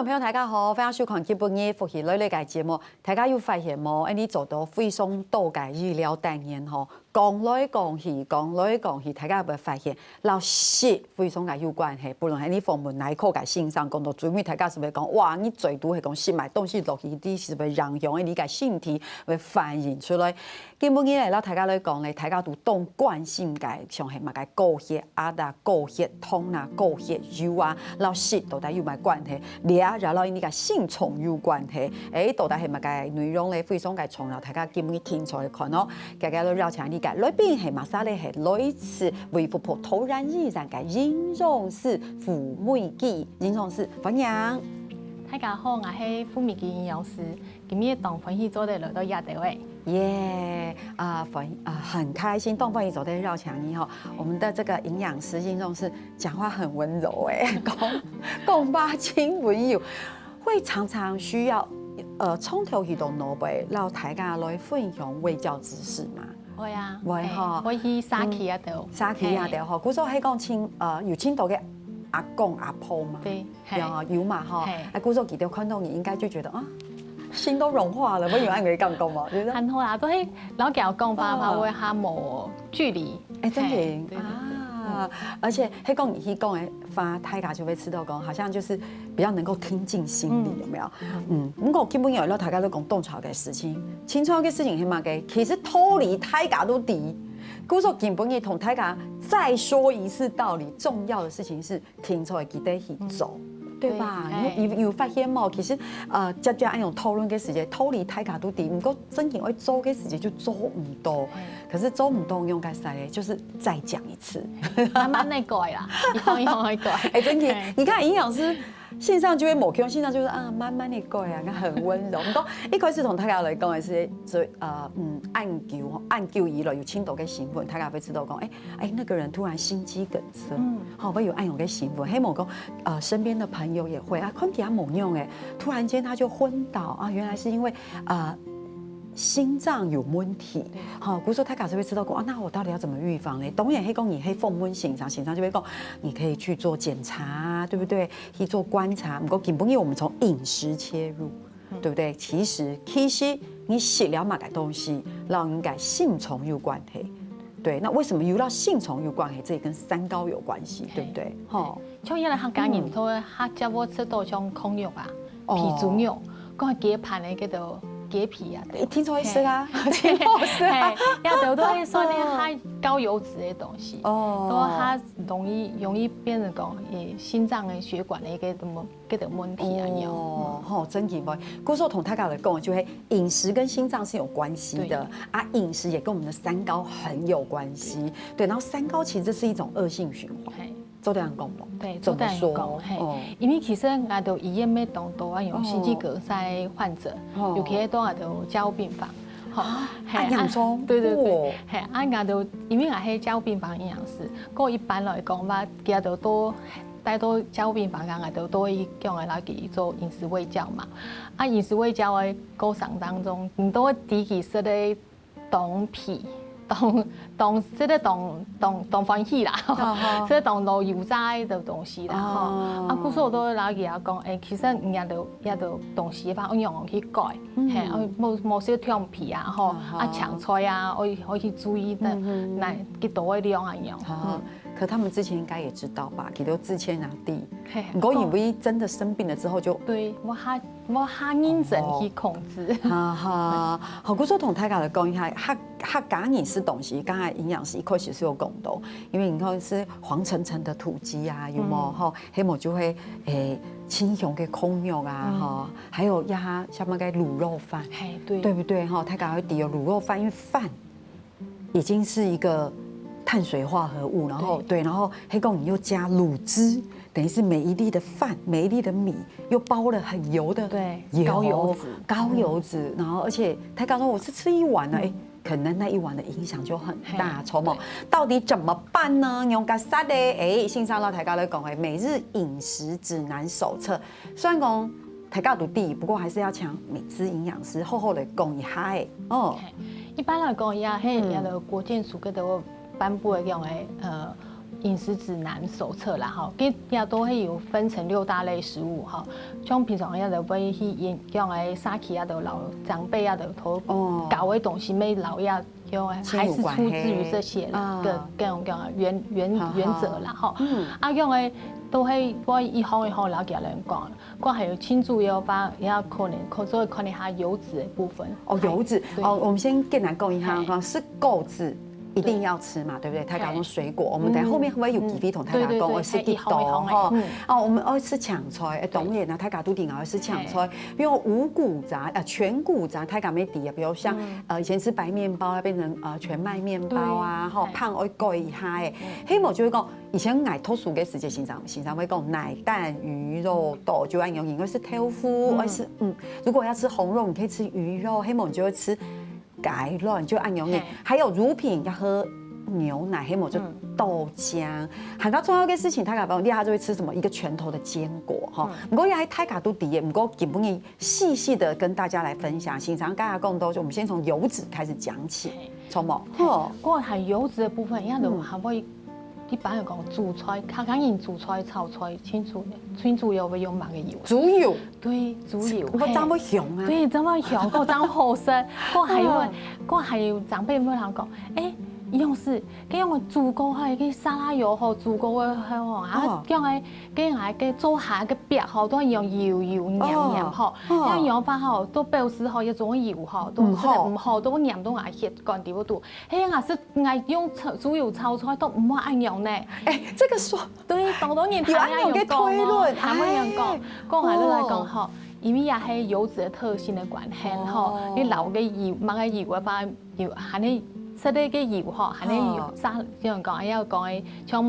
眾朋友，大家好，歡迎收看今日福喜類類嘅節目。大家有發現冇？你做到非常多嘅醫療單元吼，講來講去，大家有冇發現？老實非常嘅有關係。不論係你訪問內科嘅先生講到最尾，大家是咪講哇？你最多係講食埋東西落去啲，是咪讓用你嘅身體會反映出來？今日嚟啦，大家來講咧，大家都當關心嘅，像係乜嘅高血壓啊、高血糖啊、高血脂啊，老實到底有冇關係？然後呢個性蟲有關係，到底係乜嘅內容咧？非常嘅重要，大家今日聽出來看咯。大家都了解理解，裏邊係乜嘢咧？係類似為富婆突然而然嘅營養師傅美記營養師歡迎。大家好，我係傅美記營養師，今日當歡喜做得來到亞德位。耶很開心，當歡喜做得繞牆以後，我們的這個營養師營養師講話很溫柔講話真溫柔，會常常需要從頭去到腦背，讓大家來分享衛教知識嘛。會啊，會哈，可以沙琪啊度，沙琪啊度哈，古時候係講有青島嘅阿公阿婆嘛，對，有嘛哈，古時候記得看到你應該就覺得啊。心都融化了，不如按佢咁講嘛，覺得很好啦，都係老教講法嘛，會下冇距離，真嘅啊！而且佢講嘅話，大家就會知道講，好像就是比較能夠聽進心裡，有沒有？咁我基本上咧，大家都講當初嘅事情，清楚嘅事情係乜嘅？其實脫離大家都敵，故說根本要同大家再說一次道理，重要的事情是聽出來記得去做。對吧？有發現冇？其實只按用討論嘅時間，脫離大家都敵，唔過真正要做嘅時間就做唔到。可是做唔到用嘅時候，就是再講一次，慢慢嚟改啦，一樣去改。真嘅，你看營養師線上就會某 Q，線上就是慢慢嚟改啊，很溫柔。唔過一開始同大家嚟講嘅是最按究以來有青島嘅新聞，大家會知道講，那個人突然心肌梗塞，會有按用嘅新聞。希望講身邊的朋友也會看起來冇用誒，突然間他就昏倒啊，原來是因為心臟有問題。好，古時候大家就會知道講，那我到底要怎麼預防呢？當然，你可以訪問現場就會講，你可以去做檢查，對不對？去做觀察。不過根本因為我們從飲食切入，對不對？其實你食了乜嘅東西，然後應該性蟲有關係。對，那為什麼又到性蟲有關係？這也跟三高有關係，對不對？好，像原來客家人都客家我吃到像空肉啊、皮豬肉，講係幾盤嘅叫做。雞皮啊，你聽錯意思啊，聽錯意思啊，有都係說啲太高油脂嘅東西，都它容易變成講心臟嘅血管嘅一個問題啊有。哦，真奇怪。古時候同大家來講，就係飲食跟心臟是有關係的啊，飲食也跟我們的三高很有關係。對，然後三高其實是一種惡性循環。做得人講冇？對，做得人講。因為其實我到醫院咩當多啊，用心肌梗塞患者，尤其係當我到加護病房，嚴重。對，係我到因為我係加護病房營養師，嗰一般來講話，佢就多帶到加護病房，我就都會叫我來給做飲食衛教嘛。啊，飲食衛教嘅過程當中，唔多啲其實咧當皮。當即係當歡喜啦，即係當到油炸的東西啦。啊，古時候都老幾阿講，其實也都東西法，我用去改，冇少調皮啊，搶菜啊，我去注意的，來幾多的量啊樣。可他們之前應該也知道吧？佢都自謙拿地，我以為真的生病了之後就對我下認真去控制。好，古時候同大家來講一下，客家人食東西，剛才營養師一開始是有講到，因為你看是黃澄澄的土雞啊，有冇？哈，黑某就會青雄嘅空肉啊，哈，還有呀，什麼嘅滷肉飯，對不對？哈，大家會點有滷肉飯，因為飯已經是一個碳水化合物，然後黑公你又加滷汁，等於是每一粒的飯、每一粒的米又包了很油的高油脂，然後而且他剛說我是吃一碗了，可能那一碗的影響就很大。籌謀到底怎麼辦呢？用個啥的？線上老大家來講誒，每日飲食指南手冊，雖然講大家都第一，不過還是要請美姿營養師好好來講一下誒。哦，一般來講也係有國健署嗰度頒布嘅樣嘅飲食指南手冊啦，吼，佮也都會有分成6大類食物，吼，像平常也就會去研究誒，早起也都老長輩也都頭搞的東西，沒老要用還是出自於這些個各種原則啦，吼，用誒都會我一項一項了解人講，我還有清楚要把也可能看一下油脂的部分。哦，油脂哦，我們先簡單講一下哈，是購脂。一定要吃嘛，對不對？太高種水果，我們等後面會不會有幾味同太高講？而是地豆哈，哦，我們愛吃搶菜，當然啦，太高都定愛吃搶菜，比如五穀雜全穀雜，太高沒底啊，比如像以前吃白麵包啊，變成全麥麵包啊，哈，胖愛改一下誒。黑某就會講，以前愛脫素嘅時節，經常會講奶蛋魚肉豆，就按用，因為是豆腐，而是如果要吃紅肉，你可以吃魚肉，黑某你就會吃。改亂就按用，還有乳品要喝牛奶，黑某就豆漿。很多重要的事情，他講講，他就會吃什麼一個拳頭的堅果哈。不過也還太卡都底耶，不過基本上細細的跟大家來分享。平常大家共都，我們先從油脂開始講起，從某。過含油脂的部分，一樣都還會。一般來講，煮菜，較簡單煮菜、炒菜，清楚油會用乜嘅油？豬油。對，豬油。我怎麼香啊？對，怎麼香？個怎好食？個還有長輩們講，用是，佮用個豬膏吼，佮沙拉油吼，豬膏個吼，啊，用個佮做下個白吼，都用油黏吼，因用法吼，都表示吼一種油吼，都唔好，都黏都愛血乾掉度，迄也是愛用豬油炒菜都唔好按用呢。這個說對，多年有按用講哦，他們用講下來講吼。因為也係油脂的特性的關係吼，你留個油，買個油嘅話，油含你。食啲嘅油吼，係你油沙，有人講要講嘅像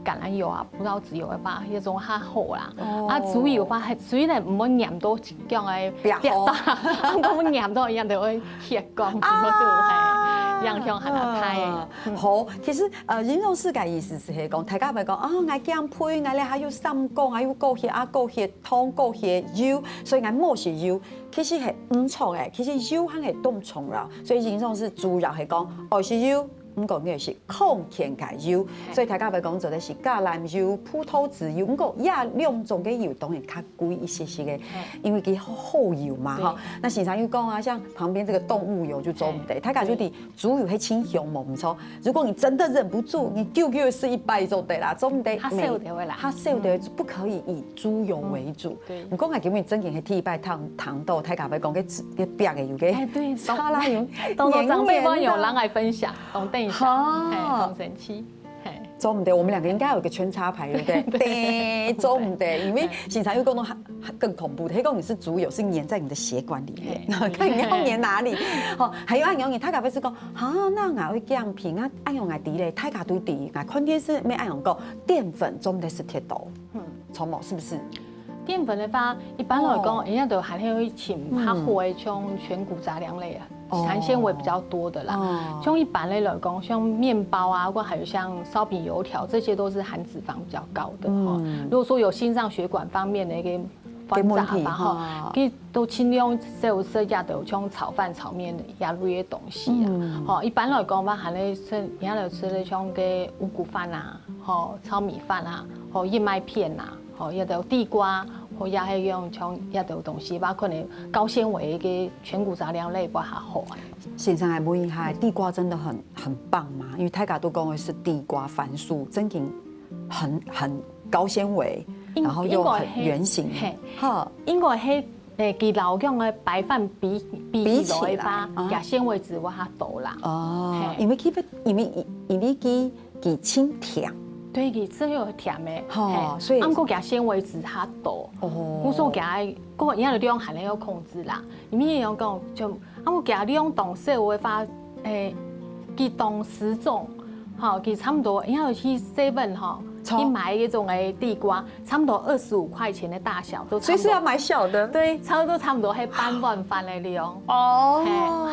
橄欖油啊、葡萄籽油嘅話，一種較好啦。啊，豬油話係雖然唔好黏到講嘅白大，咁黏到一樣就會血乾，咁都係樣樣係難睇。好，其實形容詞嘅意思是講，大家咪講啊，我減配，我咧還有三高，還有高血壓、高血糖、高血油，所以我冇食油。其實係唔錯嘅，其實油係係動重要，所以形容詞主要係講愛食油。唔講嘅是抗甜嘅油，所以大家咪講做的是橄欖油、葡萄籽油。唔過也兩種嘅油當然較貴一些些嘅，因為佢好油嘛哈。那時常又講啊，像旁邊這個動物油就做唔得，大家就啲豬油係清香冇唔錯。如果你真的忍不住，你久久試一擺就得啦，做唔得。它少的不可以以豬油為主。唔講係叫咩真嘅係替一擺糖豆，大家咪講嘅白嘅油嘅沙拉油，當到長輩們有人來分享，好，很神奇。做唔得，我們兩個應該有一個圈插牌，對不對？對，做唔得，因為經常有講到更恐怖的，黑講你是豬油是粘在你的血管裡面，看你要粘哪裡。好，還有按用你，他可不是講啊，那我會降頻啊，按用我低嘞，太卡都低，我看電視沒按用講澱粉做唔得是鐵豆，從某是不是？澱粉的話，一般來講，人家都還會請較好的像全穀雜糧類啊。含纖維比較多的啦，像一般類來講，像麵包啊，或還有像燒餅、油條，這些都是含脂肪比較高的。如果說有心臟血管方面的一個問題哈，佢都盡量少食也都像炒飯、炒麵一類的東西啊。好，一般來講嘛，含咧吃，人家就吃咧像個五穀飯啊，好炒米飯啊，好燕麥片啊，好也都地瓜。或也係用像一道東西吧，可能高纖維嘅全穀雜糧類比較好。線上還問一下，地瓜真的很棒嗎？因為大家都講的是地瓜番薯，真嘅很高纖維，然後又很圓形。哈，應該係佢老講嘅白飯比起來吧，嘅纖維質會較多啦。哦，因為佢清甜。對，佢只有甜的，所以啱個嘅纖維質較多，故所嘅個人嘅量含量要控制啦。因為樣講就啱個嘅量當少嘅話，佢當10種，佢差唔多，然後去7你買一種誒地瓜，差不多25塊錢的大小，都所以是要買小的。對，差不多係半碗飯的量。哦，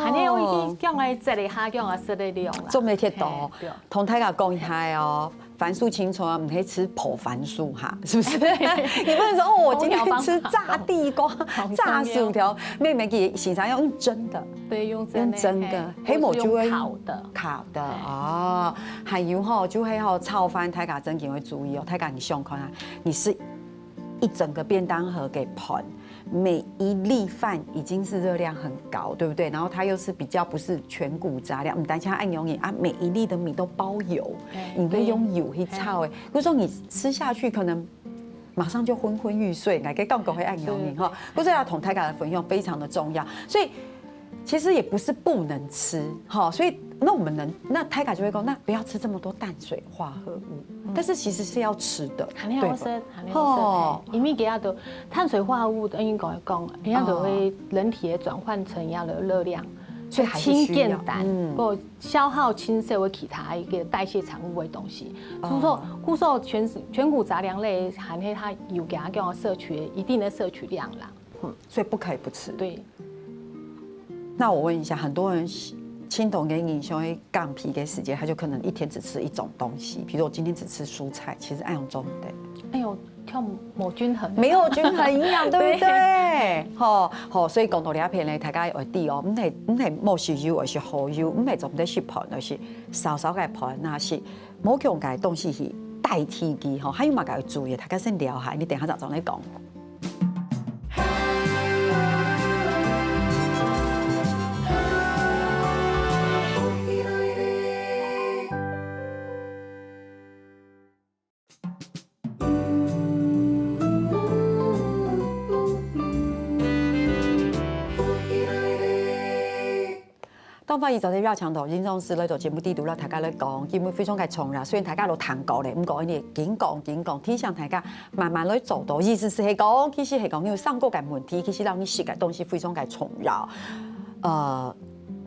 係呢，我已經叫我食一下，叫我食的量啦。做咩鐵道？同大家講一下哦。番薯青春啊，唔可以吃破番薯哈，是不是？你不能說哦，我今天吃炸地瓜、炸薯條，妹妹給洗啥要用蒸的，對，用蒸的，黑某就會烤的哦。還有吼，就會吼炒飯，大家真的會注意哦。大家你想看啊，你是一整個便當盒給盆。每一粒飯已經是熱量很高，對不對？然後它又是比較不是全穀雜糧，唔單止按油你啊，每一粒的米都包油，你可以用油去炒誒。比如說你吃下去可能馬上就昏昏欲睡，來個剛剛會按油你哈。不是要同大家的分享非常的重要，所以其實也不是不能吃哈，所以。那我們那泰卡就會說，那不要吃這麼多碳水化合物，但是其實是要吃的，對吧？因為給它的碳水化合物，等於講，人家都會人體也轉換成一樣的熱量，所以輕簡單，不消耗輕社會其他一個代謝產物的東西。故說全穀雜糧類含黑它有給它講攝取一定的攝取量啦，所以不可以不吃。對。那我問一下，很多人。青銅給你稍微降皮給時間，他就可能一天只吃一種東西，比如我今天只吃蔬菜，其實按用中的。哎呦，跳冇均衡，沒有均衡營養，對不對？好，所以講到呢一片咧，大家要記哦，唔係冇食油，而是好油，唔係做唔得食盤，而是少少嘅盤，那是冇用嘅東西去代替佢。吼，還有嘛個要注意，大家先聊下，你等下就再講。東方23繞牆頭，認種師來做節目地圖啦，大家來講，基本非常嘅重要。雖然大家都談過咧，唔過呢，緊講，提醒大家慢慢來做到。意思是講，其實係講，因為上過嘅問題，其實讓你食嘅東西非常嘅重要。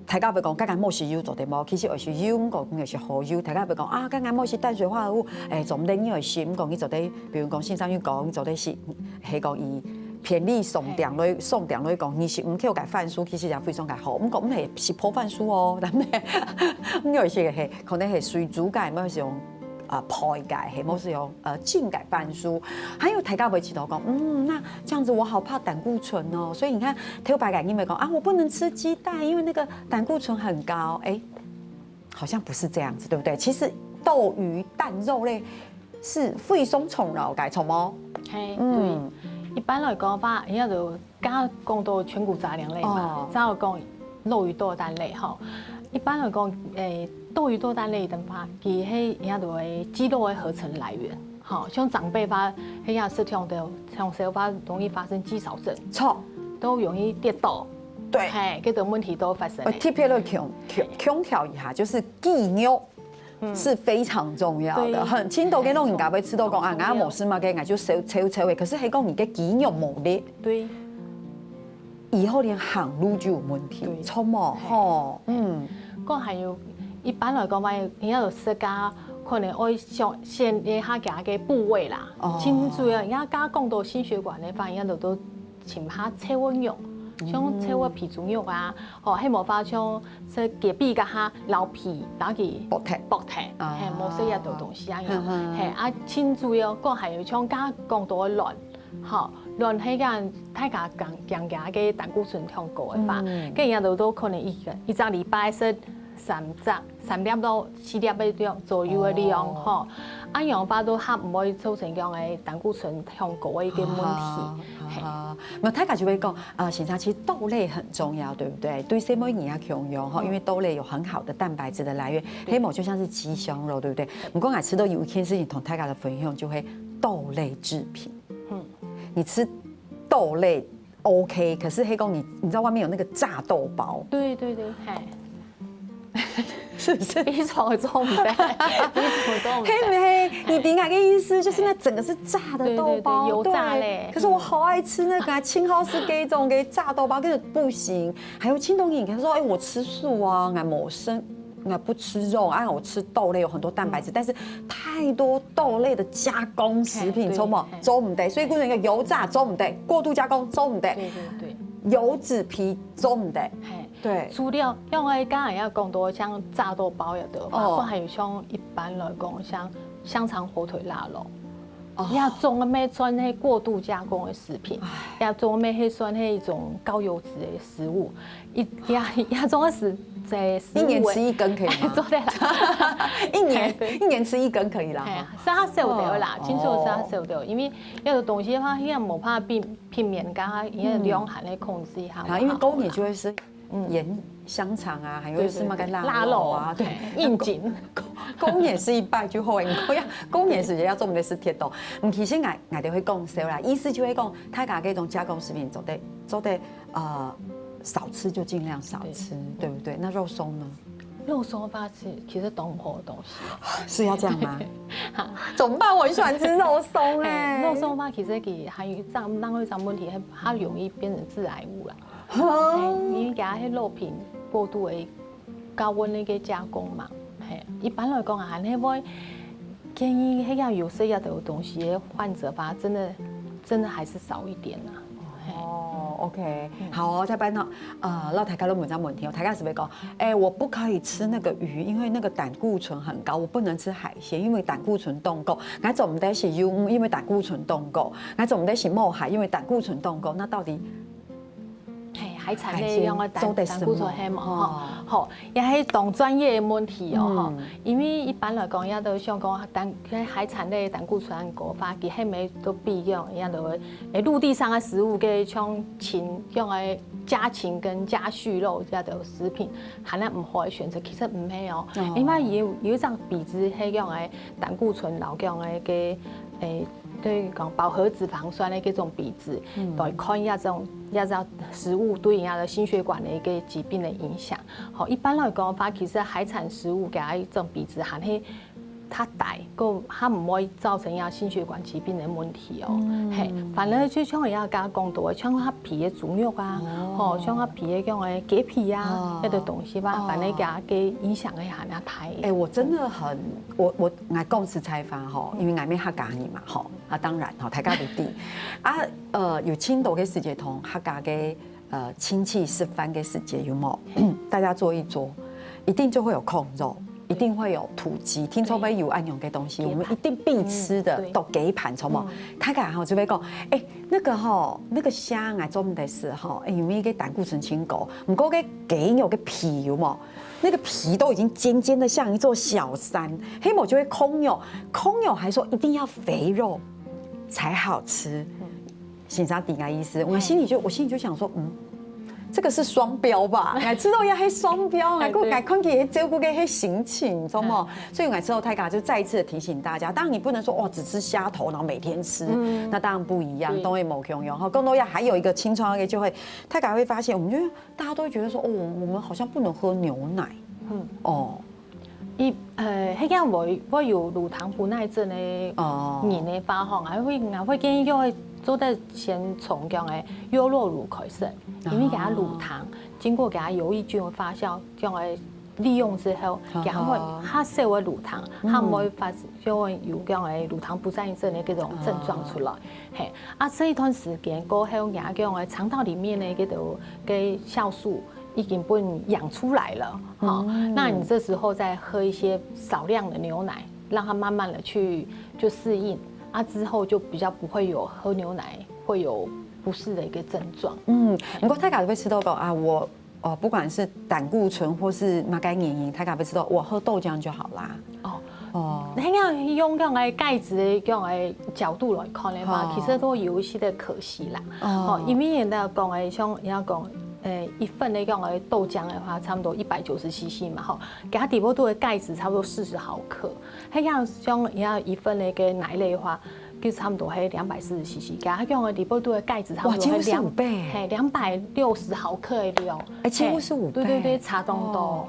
大家會講，剛剛冇食油做得冇，其實而是油，唔講又是好油。大家會講啊，剛剛冇食碳水化合物，做唔得因為是唔講，你做得，比如講線上要講，做得是係講伊。偏離送電來講，你是唔扣解飯蔬，其實也非常嘅好。唔講唔係是破飯蔬哦，但係唔有些係可能係水煮解，冇是用配解，係冇是用淨解飯蔬。還有大家會知道講，那這樣子我好怕膽固醇哦，所以你看挑白解，你咪講啊，我不能吃雞蛋，因為那個膽固醇很高。好像不是這樣子，對不對？其實豆、魚、蛋、肉類是肥鬆蟲擾解蟲哦。對。一般來講話，人家就剛講到全穀雜糧類嘛，再有講肉魚豆蛋類哈。一般來講，豆魚豆蛋類的話，其實人家就會肌肉的合成來源。好，像長輩話，人家是聽到像時候話容易發生肌少症，錯，都容易跌倒。對，這種問題都發生。特別要強調一下，就是肌肉。是非常重要的，很青豆跟弄人家會吃到講啊，俺冇事嘛，跟俺就抽的，可是還講你嘅肌肉冇力，對，以後連行路就有問題，錯冇吼，講還有一般來講話，人家就自家可能愛先練下家嘅部位啦，真主要人家家講到心血管的話，人家都請下車溫用。像切個皮豬肉啊，希望話像即隔壁個下老皮打佢薄體，冇食一道東西啊樣，啊，親主要個係要像家講到嘅卵，卵係間大家更加嘅膽固醇上高嘅話，跟人家都可能一個禮拜食3粒到4粒嘅左右嘅量，啊樣話都嚇唔可以造成講嘅膽固醇上高嘅一個問題。那大家就會講現在其實豆類很重要，對不對？對什麼營養強用哈？因為豆類有很好的蛋白質的來源，黑某就像是雞胸肉，對不對？不過我吃到有一件事情同大家的分享，就會豆類製品。你吃豆類 OK， 可是黑公你知道外面有那個炸豆包？對，是不是？非常重的，黑沒黑？你點解的意思就是那整個是炸的豆包，油炸類。可是我好愛吃那個青蒿是給種給炸豆包，可是不行。還有青東影，他說我吃素啊，俺某生，俺不吃肉，我吃豆類有很多蛋白質，但是太多豆類的加工食品，做乜做唔得？所以故人個油炸做唔得，過度加工做唔得。對。油脂皮做唔得。對，除了因為剛才要講到像炸豆包有的話，或還有像一般來講像香腸、火腿、臘肉。也總沒穿那過度加工的食品，也總沒去穿那一種高油脂的食物，也總是在一年吃一根可以嗎？做得啦，一年吃一根可以啦。是較少掉啦，真少是較少掉，因為那個東西的話，迄個無怕避免加因為量含來控制一下。因為過年就會是鹽香腸啊，還有是那個臘肉啊，對，應景。過年是一拜就好，因為過年時間要做唔得是鐵道。其實我哋會講少啦，意思就會講，大家這種加工食品做得少吃就盡量少吃，對不對？那肉鬆呢？肉鬆的話其實都唔好的東西，是要這樣嗎？怎麼辦？我很喜歡吃肉鬆哎。肉鬆的話其實佢還有一種問題，它容易變成致癌物啦。因為它迄肉品過度的高溫那個加工嘛。一般來講啊，那會建議那樣有色亞的東西的患者吧，真的還是少一點啦。OK， 好哦，再搬到讓大家都問這問題哦，大家是不是講，我不可以吃那個魚，因為那個膽固醇很高，我不能吃海鮮，因為膽固醇凍高。我總唔得是魚，因為膽固醇凍高。我總唔得是冒海，因為膽固醇凍高。那到底？海產類用的膽固醇係嘛？好，也係當專業的問題哦。因為一般來講，也都想講海產類膽固醇高發，其實咪都比用一樣的陸地上的食物嘅像禽用的家禽跟家畜肉這樣的食品，含量唔好的選擇，其實唔係哦。因為有一種比質係用的膽固醇老用的嘅對講飽和脂肪酸的這種比質，來看一下這種食物對人家的心血管的一個疾病的影響。好，一般來講的話，其實海產食物給它這種比質含係它大，它唔會造成人家心血管疾病的問題哦。嘿，反而就像人家剛剛講到的，像它皮的豬肉啊，像它皮的種的雞皮啊，那個東西吧，反正給它給影響的含量太。我真的很，我講實在話吼，因為我沒客家人嘛吼，當然吼，大家都知有青島的時節同客家的親戚吃飯的時節有冇？大家坐一桌，一定就會有控肉。一定會有土雞，聽說會有安用的東西，我們一定必吃的都給盤，錯冇？他講哈就會講，那個哈那個蝦啊做唔得事哈，因為個膽固醇清高，唔過個雞有個皮有冇？那個皮都已經尖尖的像一座小山，黑某就會空有還說一定要肥肉才好吃，欣賞底個意思，我心裡就想說，這個是雙標吧？我知道要黑雙標，我看起照顧個黑心情，知道嗎？所以我知道泰嘎就再一次的提醒大家，當然你不能說哇只吃蝦頭，然後每天吃，那當然不一樣，都會某用用。更多要還有一個青創的就會，泰嘎會發現，我們就大家都會覺得說，我們好像不能喝牛奶，迄個我有乳糖不耐症的人的話吼，我會建議叫做得先從講的優酪乳開始，因為給它乳糖經過給它有益菌的發酵，這樣的利用之後，給它少的乳糖，它唔會發就會有這樣的乳糖不耐症的這種症狀出來。嘿，這一段時間過後，給它這樣的腸道裡面的這種嘅酵素已經被養出來了，那你這時候再喝一些少量的牛奶，讓它慢慢的去就適應。之後就比較不會有喝牛奶會有不適的一個症狀。不過大家會吃到講我不管是膽固醇或是哪個原因，大家會知道我喝豆漿就好啦。那樣用這樣的鈣質的這樣的角度來看的話，其實都有一些的可惜啦。因為人家講的像人家講。一份那樣的豆漿的話，差不多190cc 嘛，哈，給它底部度的鈣質差不多40毫克。那樣像人家一份那個奶類的話，就差不多係240cc，給它用的底部度的鈣質差不多係5倍，260毫克的量，幾乎是5倍，對，差東多。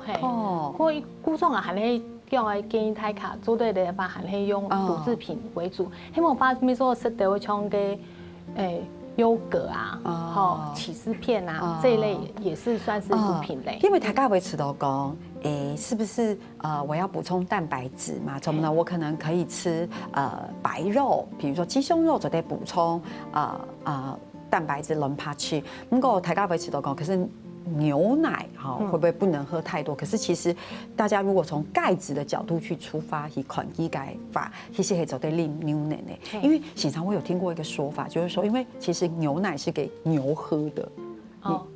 或古裝啊，含係用的建議大家做對的話，含係用乳製品為主，希望把咪說食到像個優格啊，起司片啊，這一類也是算是補品類。因為大家會吃到講，是不是我要補充蛋白質嘛？怎麼呢？我可能可以吃白肉，比如說雞胸肉就得補充蛋白質、磷、帕去。不過大家會吃到講，可是牛奶哈，會不會不能喝太多？可是其實大家如果從鈣質的角度去出發，去看醫鈣法，其實可以走對令牛奶呢。因為經常我有聽過一個說法，就是說，因為其實牛奶是給牛喝的。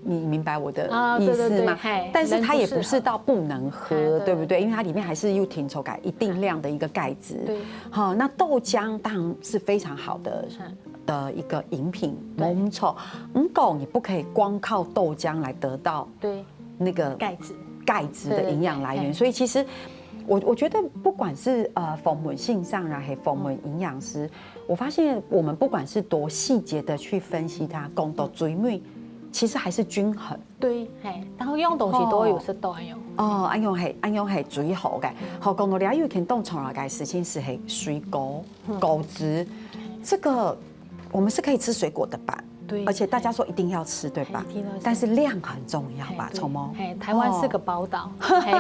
你明白我的意思嗎？但是它也不是到不能喝，對不對？因為它裡面還是有停留鈣一定量的一個鈣質。好，那豆漿當然是非常好的一個飲品，沒錯。你不可以光靠豆漿來得到那個鈣質的營養來源，所以其實我覺得不管是訪問性上還是訪問營養師，我發現我們不管是多細節的去分析它，講到最尾。其實還是均衡，對，然後用東西都有適當用。按用係最好嘅。好，講到了有天動重要嘅事情是係水果、果汁，這個我們是可以吃水果的吧？對，而且大家說一定要吃，對吧？但是量很重要吧？聰夢，台灣是個寶島，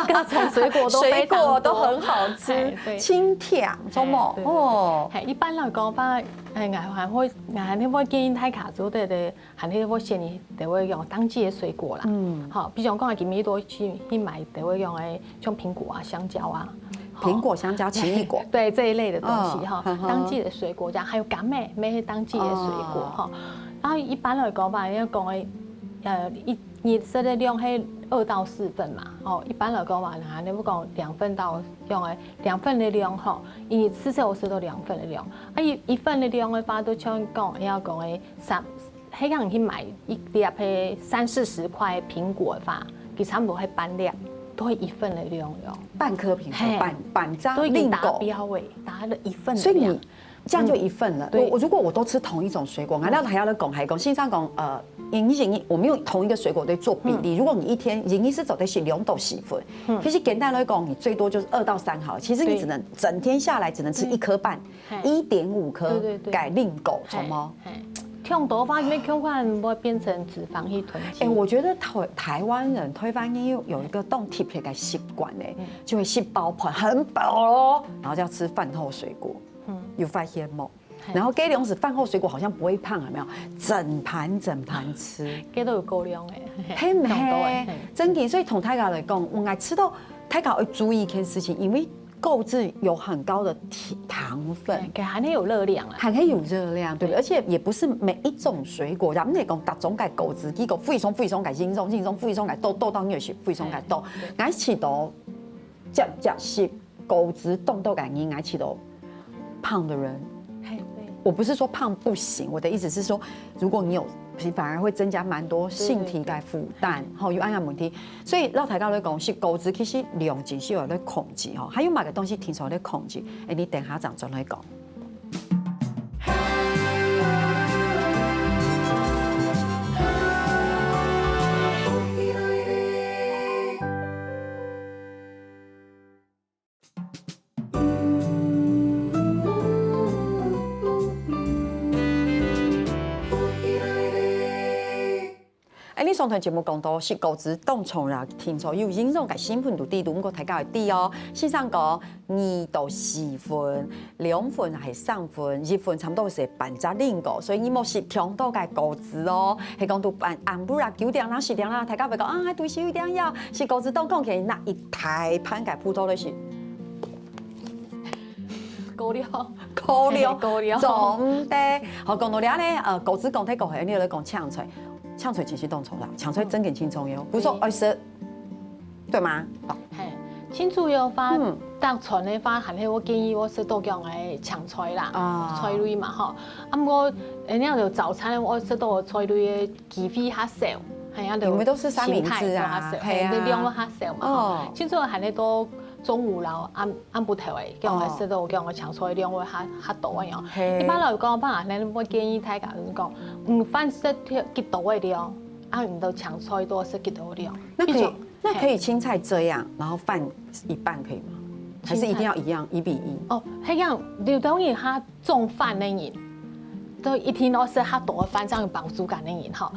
各種水果都很好吃，清甜，聰夢哦。一般來講吧。你會建議大家做的，還是我建議就會用當季的水果啦。好，比如講今日都去買，就會用的像蘋果啊、香蕉啊。蘋果、香蕉、奇異果，對這一類的東西哈，當季的水果這樣，還有柑妹是當季的水果哈。然後一般來講吧，你講的你吃的量是2到4份嘛，一般來講嘛，你不講2份到用的2份的量哈，你吃少是都2份的量，一份的量的話都像講要講的迄個人去買一粒的30-40塊蘋果的話，佢差不多係半粒，都係1份的量喲。半顆蘋果，半張都已經達標誒，達了1份的量。所以你這樣就1份了。如果我都吃同一種水果，還要來講，先生講我們用同一個水果對做比例。如果你一天營養師走的是2到4份，其實簡單來講，你最多就是2到3好。其實你只能整天下來只能吃1顆半，1.5顆改令狗，懂嗎？聽多發，因為聽話會變成脂肪去囤積。我覺得台灣人推翻有一個動特別的習慣嘞，就會吃飽盤很飽咯，然後就要吃飯後水果，有發現嗎？然後給糧食飯後水果好像不會胖，有沒有？整盤吃，給都有夠量的，很美，真的。所以從大家來講，我愛吃到大家要注意一件事情，因為購質有很高的糖分，還很有熱量啊，還很有熱量，對不對？而且也不是每一種水果，咱們來講，各種嘅購質，幾個非常非常嘅輕鬆，非常嘅豆到你是非常嘅豆，愛吃到食購質凍到嘅人，愛吃到胖的人。我不是說胖不行，我的意思是說，如果你有，反而會增加蠻多性體嘅負擔，好有安樣問題。所以老大家來講，是購質其實量真是要來控制哈，還有某個東西聽說來控制，你等下再來講。你上台節目講到是購質凍重啦，聽說有營養嘅成分度低度，我睇到係低哦。先生講2到4份，2份係3份，1份差唔多是半隻零個，所以你冇食強到嘅購質哦。係講到暗晡啦9點啦10點啦，大家會講啊，對少一點呀，是購質凍講起來那一大盤嘅葡萄咧是高粱，總的。好講到了咧，購質講睇過係，你來講嗆出來。嗆水其實凍重啦，嗆水真給輕鬆喲，不是說20，對嗎？清楚有發，但傳的發，還是我建議我是都講來嗆菜啦，菜類嘛哈。我人家就早餐我是都菜類的機會較少，係啊，因為都是三明治啊，係啊，量都較少嘛。清楚還是都。中午啦，按不頭誒，叫我食到叫我搶出量會較多一樣。一般來講吧，你我建議大家就是講，飯食幾多的量，唔到搶出多食幾多量。那可以青菜這樣，然後飯一半可以嗎？還是一定要一樣1比1？哦，係樣，就等於他種飯的人。都一天都食較多的飯，這樣有幫助感的人哈。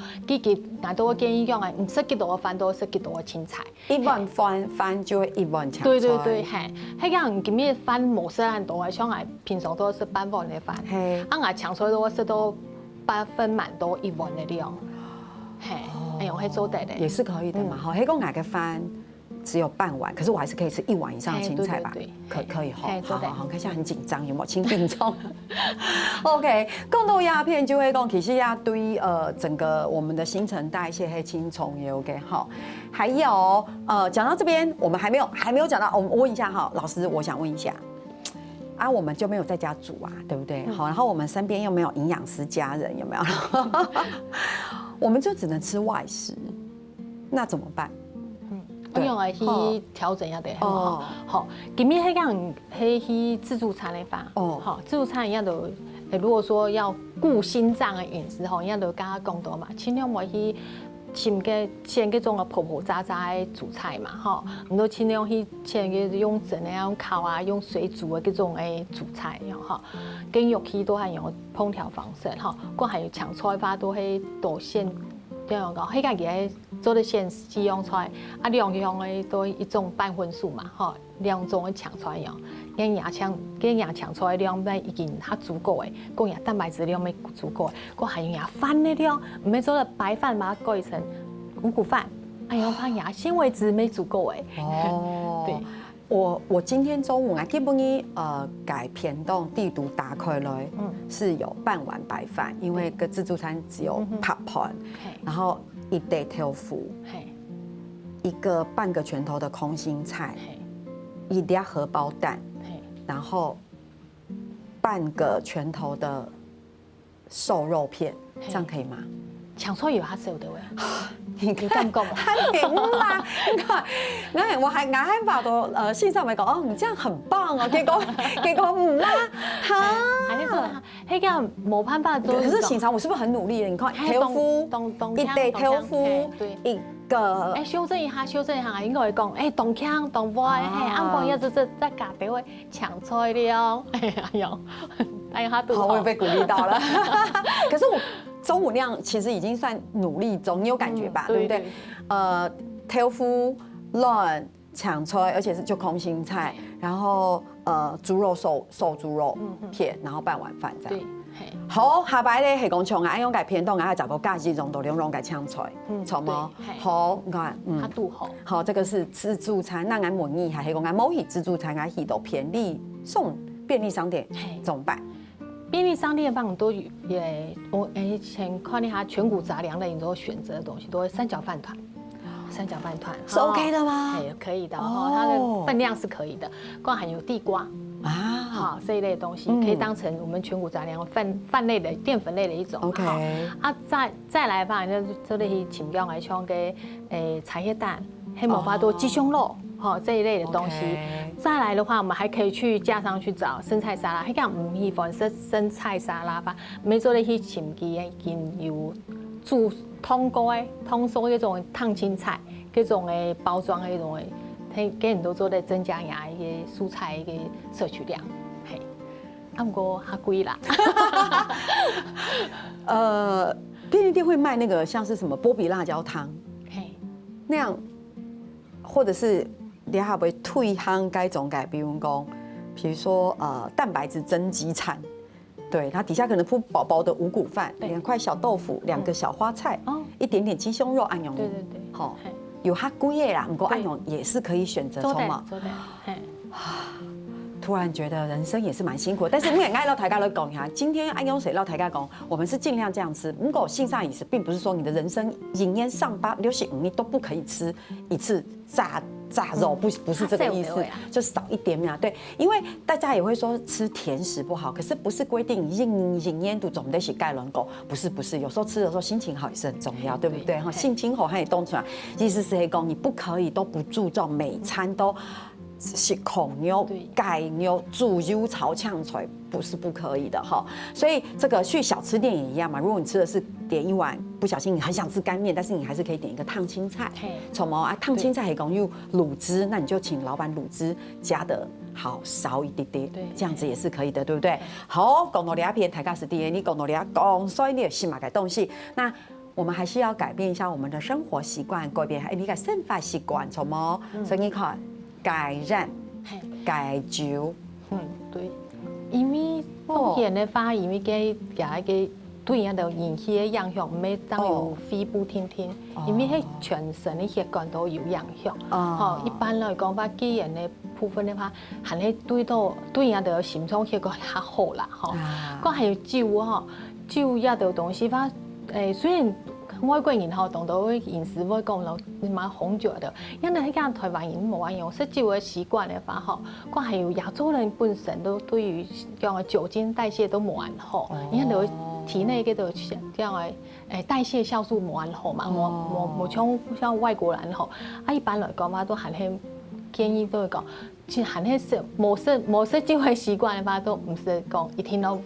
我都會建議講唔食幾多的飯，都食幾多的青菜。一碗飯就會1碗青菜。對，係。迄樣今日飯冇食很多，像我平常都食半碗的飯。我搶出來都食到8分滿多1碗的量。係。哎呦，還做得的，也是可以的嘛。好，黑公奶的飯只有半碗，可是我還是可以吃1碗以上的青菜吧？可以哈。好，看现在很緊張，有沒有輕病中？OK， 講到鴉片就會講，其實呀對整個我們的新陳代謝還輕鬆也 OK 好。還有講到這邊，我們還沒有講到，我們問一下哈，老師，我想問一下。啊，我們就沒有在家煮啊，對不對？好，然後我們身邊又沒有營養師家人，有沒有？我們就只能吃外食，那怎麼辦？我用來去調整一下的，好，今日迄去自助餐的法，好，自助餐一樣的，如果說要顧心臟的飲食，吼，一樣都跟他講到嘛，盡量唔去。先嗰種婆婆渣渣的煮菜嘛，吼，唔都盡量去先用蒸的、用烤啊、用水煮的嗰種誒煮菜，吼，跟玉器都係用烹調方式，吼，嗰係搶菜法都係多先點樣講，迄家嘅做得先使用出來，啊兩樣誒都一種半分數嘛，吼，兩種嘅搶出來樣，跟牙搶出來量要已經較足夠誒，供牙蛋白質量要足夠誒，嗰係用牙飯的量，唔係做了白飯把它改成五穀飯，哎呀，怕牙纖維質沒足夠誒。哦，對，我今天中午啊，基本改偏動地圖打開來，是有半碗白飯，因為個自助餐只有拍盤，然後一袋豆腐，一個半個拳頭的空心菜，一粒荷包蛋，然後半個拳頭的瘦肉片，這樣可以嗎？搶出有他瘦的喂。你看夠嗎？頂啦！你看，我還把到信上面講哦，你這樣很棒哦。結果唔啦，哈！那個沒辦法做。可是平常我是不是很努力的？你看，豆腐一袋豆腐一個。修正一下，應該會講，動腔動歪，暗講要在家底會搶菜了。哎呀，好，我也被鼓勵到了。可是我。中午那樣其實已經算努力中，你有感覺吧？對不對？豆腐、卵、搶菜，而且是就空心菜，然後豬肉瘦豬肉片，然後半碗飯這樣。好，下擺咧係講從愛用改偏動，愛找個價值中度兩種改搶菜，錯嗎？好，你看，好，這個是自助餐，那俺模擬還係講俺某一自助餐，俺去到便利商店怎麼辦？便利商店的幫都也，我先看一下全谷雜糧類，你都選擇的東西都會三角飯糰是 OK 的嗎？可以的，它的分量是可以的，光含有地瓜啊，好這一類的東西可以當成我們全谷雜糧飯類的澱粉類的一種。OK， 啊再來吧，就做那些青椒來像個茶葉蛋、黑毛巴多、雞胸肉。好，這一類的東西，再來的話，我們還可以去架上去找生菜沙拉。迄個唔係放生菜沙拉吧？沒做那些前期已經有煮湯鍋的、湯酥那種燙青菜，那種的包裝那種的，佢給人都做在增加牙一個蔬菜一個攝取量。嘿，不過較貴啦。便利店會賣那個像是什麼波比辣椒湯，那樣，或者是。你還會退夯該種改，比如說蛋白質增肌餐，對，它底下可能鋪薄薄的五穀飯，2塊小豆腐，2個小花菜，一點點雞胸肉，按用。對，好，有它貴的啦，不過按用也是可以選擇，錯嗎？突然覺得人生也是蠻辛苦的，但是你也愛讓大家來講一下，今天愛用誰讓大家講，我們是盡量這樣吃。如果性上飲食，並不是說你的人生營養上65你都不可以吃一次炸肉，不是這個意思，就少一點嘛。對，因為大家也會說吃甜食不好，可是不是規定營養度總得是蓋輪狗，不是，有時候吃的時候心情好也是很重要，對不對？哈，心情好還得動出來，意思是講你不可以都不注重每餐都。是孔牛、改牛、豬油炒炝菜，不是不可以的哈。所以這個去小吃店也一樣嘛。如果你吃的是點一碗，不小心你很想吃乾麵，但是你還是可以點一個燙青菜。什麼啊？燙青菜還講用滷汁，那你就請老闆滷汁加的好少一點點，這樣子也是可以的，對不對？好，講到兩片大家是第一，你講到兩講所以你是嘛個東西，那我們還是要改變一下我們的生活習慣，改變下你個生活習慣，什麼？所以你看。改染、改酒，對，因為冬天的話，因為給一個對人的引起的影響，唔係當有肺部聽聽，因為係全身的血管都有影響。哦，一般來講，把肌炎的部分的話，還係對人的心臟血管較好啦。吼，佮還有酒吼，酒也都東西話，雖然。外國人吼，當到飲食會講咯，買紅酒的，因為喺間台灣人冇用食酒的習慣的話吼，佮還有亞洲人本身都對於這樣的酒精代謝都冇好，因為都體內個都這樣的代謝酵素冇好嘛，冇像外國人吼，啊一般來講嘛都還係建議都會講，其實還係食冇食酒的習慣的話，都唔是講一定要。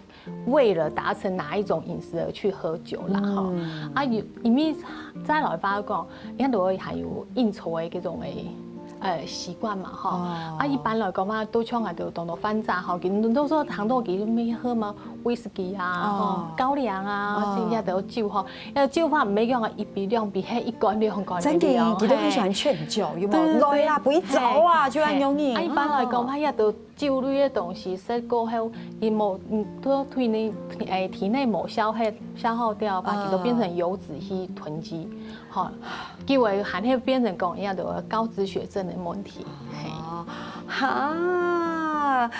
為了達成哪一種飲食而去喝酒啦，哈、啊，因為再來發講，因為都會還有應酬的這種習慣嘛，哈，啊，一般來講嘛，都像啊，就當到翻炸，哈，佢都說糖多幾咩喝嘛，威士忌啊，高粱啊，這些都酒哈，酒法唔係講啊，一比兩比，係一罐兩罐。真嘅，佢都很喜歡勸酒，有冇？來啦，不要走啊，就咁容易。啊，一般來講，佢也都酒類的東西食過後，伊冇都對你體內冇消耗掉，把佢都變成油脂去囤積，哈，結果還會變成講一樣的高脂血症的問題。哈，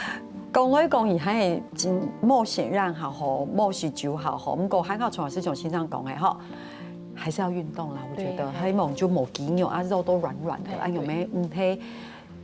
講來講去，還係真冒險讓好好，冒喜酒好好。不過還好，從老師從先生講的哈，還是要運動啦。我覺得，還冇就冇肌肉啊，肉都軟軟的，啊有沒黑？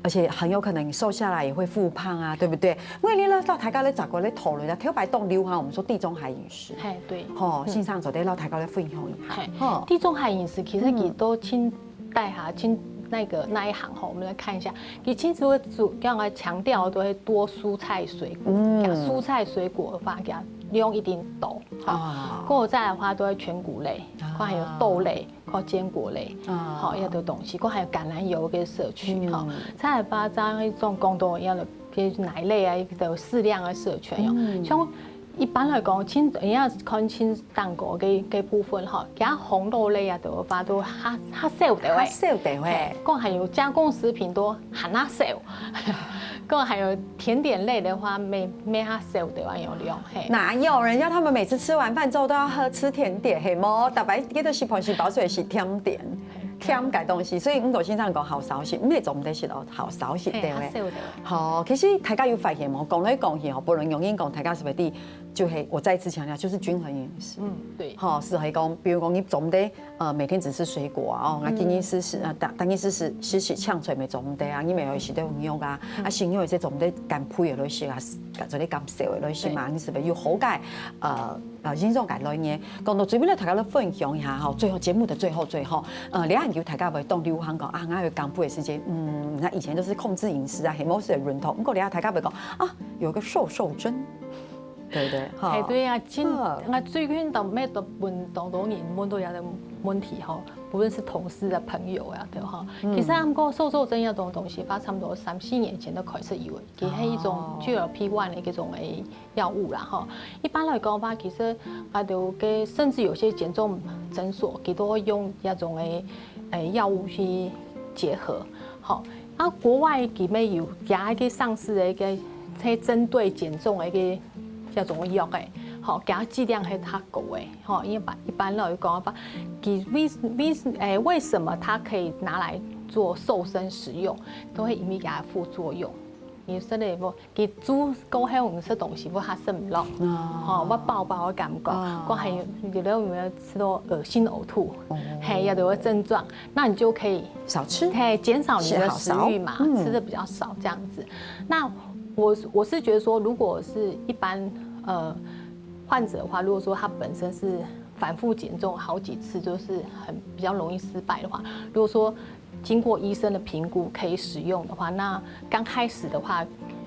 而且很有可能你瘦下來也會復胖啊，對不對？因為你呢，老大家咧習慣咧討論啦，挑白凍溜哈，我們說地中海飲食，對，吼，線上做啲老大家咧分享一下。地中海飲食其實佢都清帶下清那一行哈，我們來看一下，佢其實會剛才強調都會多蔬菜水果，蔬菜水果的話，給它用一定多，好，過後再來的話都會全穀類，還有豆類。或堅果類，好一啲東西，過還有橄欖油嘅攝取，哈，再來把這一種廣東一樣的，嘅奶類啊，都適量嘅攝取喲。像一般來講，人家看清淡果嘅部分，哈，其他紅豆類啊，都話都較少的話，少的話，過還有加工食品都很少。過還有甜點類的話，沒它少的話有用。哪有人家他們每次吃完飯之後都要吃甜點？嘿，冇，大白記得是盤是飽水是甜點，甜改東西。所以我先生講好少食，唔係做唔得食咯，好少食對唔對？好，其實大家有發現冇？講來講去，不論用英講，大家是不是啲？就是我再一次強調，就是均衡飲食。對，好，適合講，比如講你總得每天只吃水果啊，我建議當然是嗆出咪總得啊，你咪有時都用肉啊，鮮肉有些總得減配的類型啊，做啲減少的類型嘛，你是不是要好解營養解類嘢？講到最尾咧，大家都分享一下哈，最後節目的最後，你還叫大家會當流行講啊，我有減配的時間，那以前都是控制飲食啊，係冇事的認同，不過你大家會講啊，有個瘦針。對不對？係對啊，我最近都咩都問當到人問到有啲問題哈，無論是同事啊、朋友啊，對哈。其實啱講瘦針呢種東西，發差不多3-4年前都開始有，佢係一種 GLP-1 的嗰種誒藥物啦哈。一般來講話，其實啊就嘅甚至有些減重診所，佢都會用一種誒藥物去結合。好，啊國外佢咩有加一個上市的一個係針對減重的一個。叫做藥誒，好，給它劑量係它夠誒，好，因為一般來講吧，為什麼它可以拿來做瘦身使用，都會因為給它副作用。你說的不，佢煮高海紅色東西不，它吃唔落，好，我飽的感覺，過還有有沒有吃到惡心嘔吐，還有的症狀，那你就可以少吃，可以減少你的食慾嘛，吃的比較少這樣子。那我是覺得說，如果是一般患者的話，如果說他本身是反覆減重好幾次，就是比較容易失敗的話，如果說經過醫生的評估可以使用的話，那剛開始的話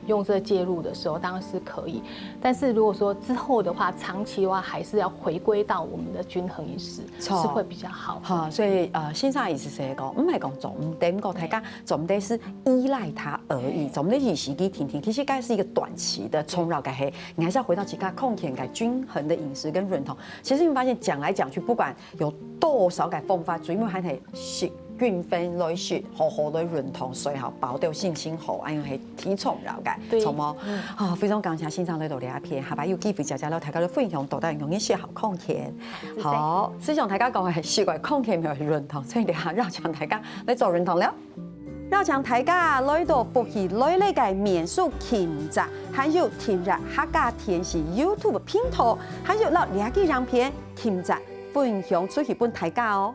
用這介入的時候當然是可以，但是如果說之後的話，長期的話還是要回歸到我們的均衡飲食，是會比較好。好，所以線上意思是講，唔係講總得，唔講大家總得是依賴它而已，總得是時機停停，其實該是一個短期的衝擾嘅係，你還是要回到其他控甜改均衡的飲食跟認同。其實你發現講來講去，不管有多少改方法，最尾還係食運分來食，好好來運動，隨後保掉心情好，哎樣係體重了解，錯冇？啊，非常感謝欣賞來到呢一片，下擺有機會再加入大家來分享，到底容易學好抗天。好，思想大家講係習慣抗天嘅運動，所以你下繞場大家來做運動了。繞場大家來到福喜來呢個民俗慶祝，還有聽日客家電視 YouTube 頻道，還有攞呢幾張片慶祝分享出去俾大家哦。